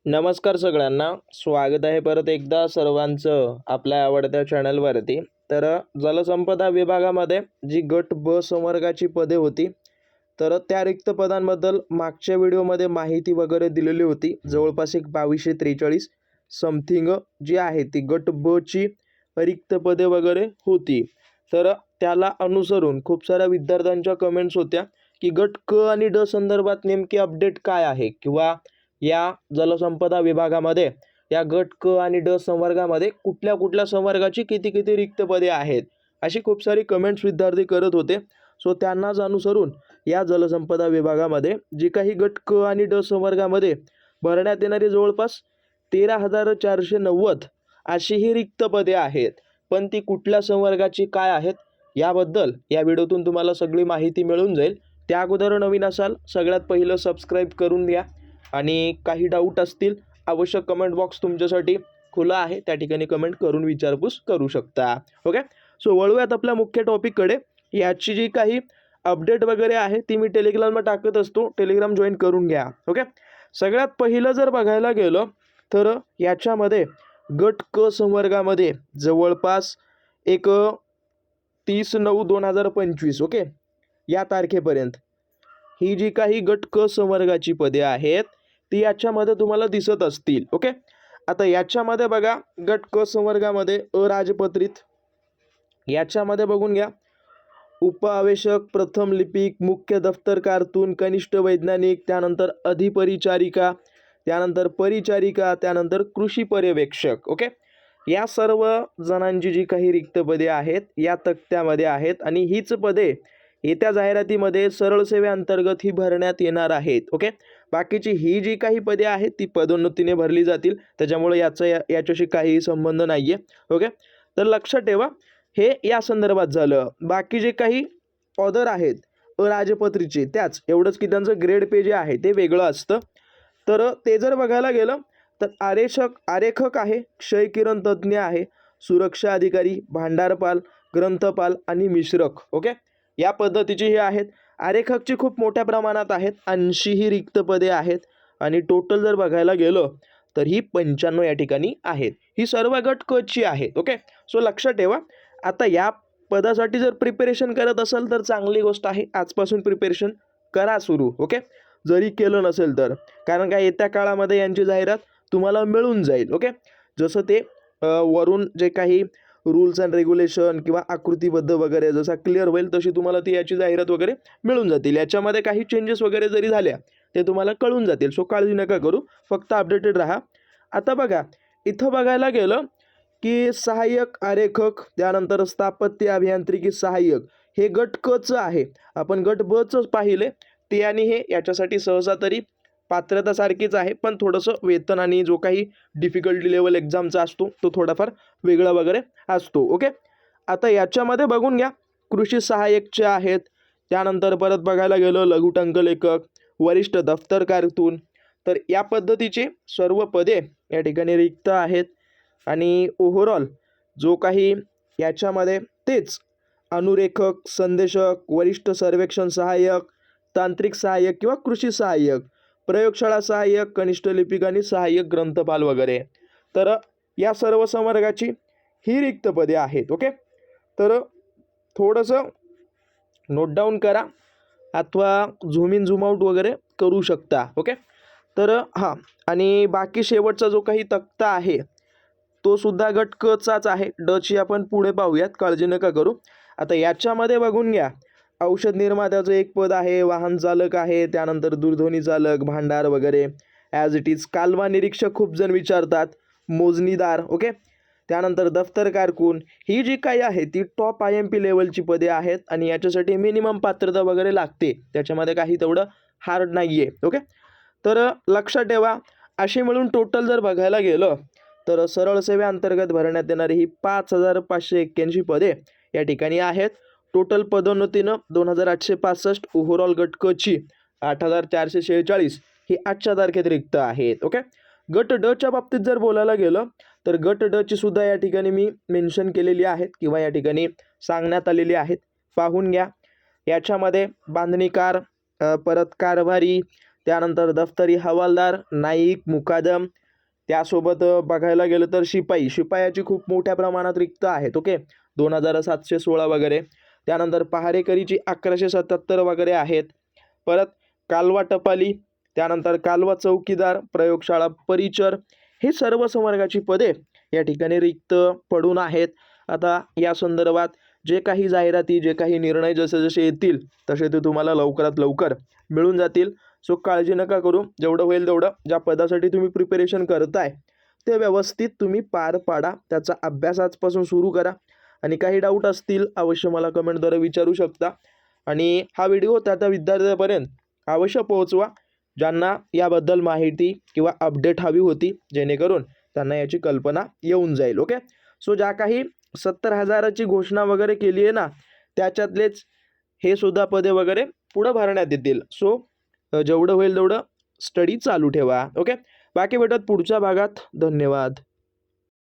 नमस्कार सगळ्यांना, स्वागत आहे परत एकदा सर्वांचं आपल्या आवडत्या चॅनलवरती. तर जलसंपदा विभागामध्ये जी गट ब संवर्गाची पदे होती, तर त्या रिक्त पदांबद्दल मागच्या व्हिडिओमध्ये माहिती वगैरे दिलेली होती. जवळपास एक 2243 समथिंग जी आहे ती गट ब ची रिक्त पदे वगैरे होती. तर त्याला अनुसरून खूप साऱ्या विद्यार्थ्यांच्या कमेंट्स होत्या की गट क आणि ड संदर्भात नेमकी अपडेट काय आहे, किंवा या जलसंपदा विभागामध्ये या गट क आणि ड संवर्गामध्ये कुठल्या कुठल्या संवर्गाची किती किती रिक्त पदे आहेत, अशी खूप सारी कमेंट्स विद्यार्थी करत होते. सो त्यांनाच अनुसरून या जलसंपदा विभागामध्ये जी काही गट क आणि ड संवर्गामध्ये भरण्यात येणारी जवळपास 13,490 अशी ही रिक्त पदे आहेत. पण ती कुठल्या संवर्गाची काय आहेत याबद्दल या व्हिडिओतून तुम्हाला सगळी माहिती मिळून जाईल. त्या अगोदर नवीन असाल, सगळ्यात पहिलं सबस्क्राईब करून द्या आणि काही डाऊट असतील आवश्यक कमेंट बॉक्स तुमच्यासाठी खुला आहे, त्या ठिकाणी कमेंट करून विचारपूस करू शकता. ओके, सो वळूयात आपल्या मुख्य टॉपिककडे. याची जी काही अपडेट वगैरे आहे ती मी टेलिग्रामला टाकत असतो, टेलिग्राम जॉईन करून घ्या. ओके, सगळ्यात पहिलं जर बघायला गेलं तर याच्यामध्ये गट क संवर्गामध्ये जवळपास एक 30/9/2025 ओके या तारखेपर्यंत ही जी काही गट क संवर्गाची पदे आहेत ती याच्यामध्ये तुम्हाला दिसत असतील. ओके, आता याच्यामध्ये बघा, गट क संवर्गामध्ये अराजपत्रित याच्यामध्ये बघून घ्या, उपआवेशक, प्रथम लिपिक, मुख्य दफ्तर कारकून, कनिष्ठ वैज्ञानिक, त्यानंतर अधिपरिचारिका, त्यानंतर परिचारिका, त्यानंतर कृषी पर्यवेक्षक. ओके, या सर्व जणांची जी काही रिक्त पदे आहेत या तक्त्यामध्ये आहेत आणि हीच पदे येत्या जाहिरातीमध्ये सरळ सेवेअंतर्गत ही भरण्यात येणार आहेत. ओके, बाकीची ही जी काही पदे आहेत ती पदोन्नतीने भरली जातील, त्याच्यामुळे याच्याशी काही संबंध नाही आहे. ओके, तर लक्षात ठेवा, हे या संदर्भात झालं. बाकी जे काही ऑदर आहेत अराजपत्रीचे, त्याच एवढंच की त्यांचं ग्रेड पे जे आहे ते वेगळं असतं. तर ते जर बघायला गेलं तर आरेखक आहे, क्षयकिरण तज्ज्ञ आहे, सुरक्षा अधिकारी, भांडारपाल, ग्रंथपाल आणि मिश्रक. ओके, या पद्धतीची हे आहेत. आरेखकची खूप मोठ्या प्रमाणात आहेत, 80 ही रिक्त पदे आहेत आणि टोटल जर बघायला गेलं तर ही 95 या ठिकाणी आहेत. ही सर्व गट क ची आहेत. ओके, सो लक्षात ठेवा. आता या पदासाठी जर प्रिपरेशन करत असाल तर चांगली गोष्ट आहे, आजपासून प्रिपरेशन करा सुरू. ओके, जरी केलं नसेल तर, कारण काय येत्या काळामध्ये यांची जाहिरात तुम्हाला मिळून जाईल. ओके, जसं ते वरून जे काही रूल्स अँड रेग्युलेशन किंवा आकृतीबद्ध वगैरे जसा क्लिअर होईल तशी तुम्हाला ती याची जाहिरात वगैरे मिळून जातील. याच्यामध्ये काही चेंजेस वगैरे जरी झाल्या ते तुम्हाला कळून जातील. सो काळजी नका करू, फक्त अपडेटेड राहा. आता बघा, इथं बघायला गेलं की सहाय्यक आरेखक, त्यानंतर स्थापत्य अभियांत्रिकी सहाय्यक, हे गट क चं आहे. आपण गट ब च पाहिले ते आणि हे याच्यासाठी सहसा तरी पात्रता सारखीच आहे, पण थोडंसं वेतन आणि जो काही डिफिकल्टी लेवल एक्झामचा असतो तो थोडाफार वेगळा वगैरे असतो. ओके, आता याच्यामध्ये बघून घ्या, कृषी सहाय्यकचे आहेत, त्यानंतर परत बघायला गेलं लघुटंक लेखक, वरिष्ठ दफ्तर कारकून. तर या पद्धतीचे सर्व पदे या ठिकाणी रिक्त आहेत. आणि ओव्हरऑल जो काही याच्यामध्ये तेच अनुरेखक, संदेशक, वरिष्ठ सर्वेक्षण सहाय्यक, तांत्रिक सहाय्यक किंवा कृषी सहाय्यक, प्रयोगशाळा सहाय्यक, कनिष्ठ लिपिक आणि सहाय्यक ग्रंथपाल वगैरे, तर या सर्व संवर्गाची ही रिक्त पदे आहेत. ओके, तर थोडंसं नोट डाऊन करा अथवा झूम इन झूम आउट वगैरे करू शकता. ओके, तर हां, आणि बाकी शेवटचा जो काही तक्ता आहे तो सुद्धा गट क चाच आहे. ड ची आपण पुढे पाहूयात, काळजी नका करू. आता याच्यामध्ये बघून घ्या, औषध निर्मात्याचं एक पद आहे, वाहन चालक आहे, त्यानंतर दूरध्वनी चालक, भांडार वगैरे ॲज इट इज. कालवा निरीक्षक खूप जण विचारतात, मोजणीदार. ओके, त्यानंतर दफ्तर कारकून, ही जी काही आहे ती टॉप IMP लेवलची पदे आहेत आणि याच्यासाठी मिनिमम पात्रता वगैरे लागते, त्याच्यामध्ये काही तेवढं हार्ड नाही आहे. ओके, तर लक्षात ठेवा, असे मिळून टोटल जर बघायला गेलं तर सरळ सेवेअंतर्गत भरण्यात येणारी ही 5,581 पदे या ठिकाणी आहेत. टोटल पदोन्नतीनं 2,865, ओव्हरऑल गट क ची 8,446 ही आजच्या तारखेत रिक्त आहेत. ओके, गट ड च्या बाबतीत जर बोलायला गेलं तर गट ड ची सुद्धा या ठिकाणी मी मेन्शन केलेली आहेत किंवा या ठिकाणी सांगण्यात आलेली आहेत, पाहून घ्या. याच्यामध्ये बांधणीकार, परत कारभारी, त्यानंतर दफ्तरी हवालदार, नाईक, मुकादम, त्यासोबत बघायला गेलं तर शिपायाची खूप मोठ्या प्रमाणात रिक्त आहेत. ओके, 2716 वगैरे. त्यानंतर पहारेकरीची 1177 वगैरे आहेत. परत कालवा टपाली, त्यानंतर कालवा चौकीदार, प्रयोगशाळा परिचर, हे सर्व संवर्गाची पदे या ठिकाणी रिक्त पडून आहेत. आता या संदर्भात जे काही जाहिराती, जे काही निर्णय जसे जसे येतील तसे ते तुम्हाला लवकरात लवकर मिळून जातील. सो काळजी नका करू, जेवढं होईल तेवढं ज्या पदासाठी तुम्ही प्रिपरेशन करताय ते व्यवस्थित तुम्ही पार पाडा. त्याचा अभ्यास आजपासून सुरू करा आणि काही डाऊट असतील अवश्य मला कमेंटद्वारे विचारू शकता. आणि हा व्हिडिओ त्या विद्यार्थ्यांपर्यंत अवश्य पोहोचवा ज्यांना याबद्दल माहिती किंवा अपडेट हवी होती, जेणेकरून त्यांना याची कल्पना येऊन जाईल. ओके, सो ज्या काही 70,000ची घोषणा वगैरे केली आहे ना, त्याच्यातलेच हे सुद्धा पदे वगैरे पुढं भरण्यात येतील. सो जेवढं होईल तेवढं स्टडी चालू ठेवा. ओके, बाकी भेटत पुढच्या भागात. धन्यवाद.